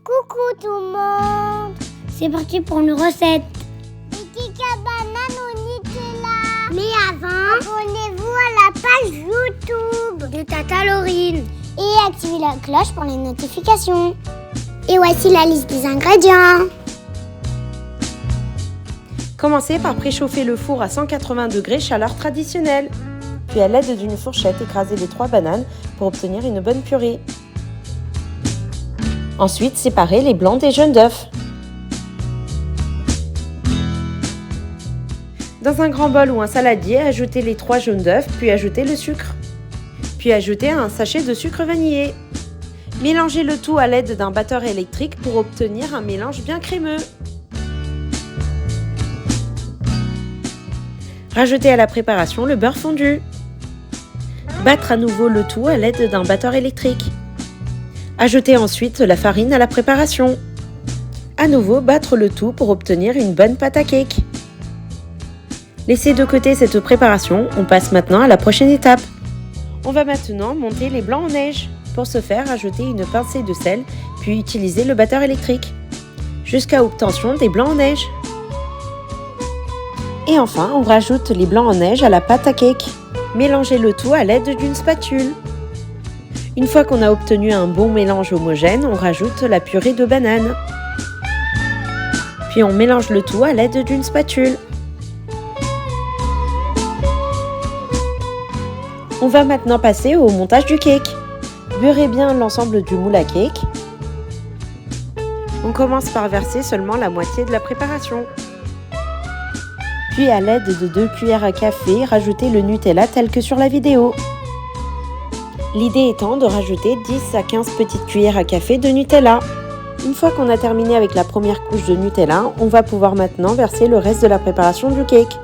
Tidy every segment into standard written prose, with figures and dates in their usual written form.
Coucou tout le monde. C'est parti pour une recette. Des cakes à banane au Nutella. Mais avant, abonnez-vous à la page YouTube de Tata Laurine. Et activez la cloche pour les notifications. Et voici la liste des ingrédients. Commencez par préchauffer le four à 180 degrés chaleur traditionnelle. Puis à l'aide d'une fourchette, écrasez les 3 bananes pour obtenir une bonne purée. Ensuite, séparez les blancs des jaunes d'œufs. Dans un grand bol ou un saladier, ajoutez les 3 jaunes d'œufs, puis ajoutez le sucre. Puis ajoutez un sachet de sucre vanillé. Mélangez le tout à l'aide d'un batteur électrique pour obtenir un mélange bien crémeux. Rajoutez à la préparation le beurre fondu. Battre à nouveau le tout à l'aide d'un batteur électrique. Ajoutez ensuite la farine à la préparation. À nouveau, battre le tout pour obtenir une bonne pâte à cake. Laissez de côté cette préparation, on passe maintenant à la prochaine étape. On va maintenant monter les blancs en neige. Pour ce faire, ajoutez une pincée de sel, puis utilisez le batteur électrique, jusqu'à obtention des blancs en neige. Et enfin, on rajoute les blancs en neige à la pâte à cake. Mélangez le tout à l'aide d'une spatule. Une fois qu'on a obtenu un bon mélange homogène, on rajoute la purée de banane. Puis on mélange le tout à l'aide d'une spatule. On va maintenant passer au montage du cake. Beurrez bien l'ensemble du moule à cake. On commence par verser seulement la moitié de la préparation. Puis à l'aide de 2 cuillères à café, rajoutez le Nutella tel que sur la vidéo. L'idée étant de rajouter 10 à 15 petites cuillères à café de Nutella. Une fois qu'on a terminé avec la première couche de Nutella, on va pouvoir maintenant verser le reste de la préparation du cake.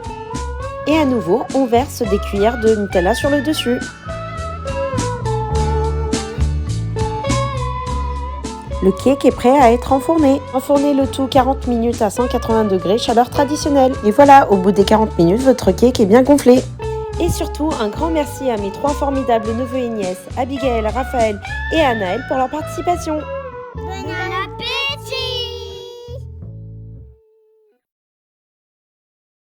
Et à nouveau, on verse des cuillères de Nutella sur le dessus. Le cake est prêt à être enfourné. Enfournez le tout 40 minutes à 180 degrés, chaleur traditionnelle. Et voilà, au bout des 40 minutes, votre cake est bien gonflé. Et surtout, un grand merci à mes 3 formidables neveux et nièces, Abigail, Raphaël et Anaël pour leur participation. Bon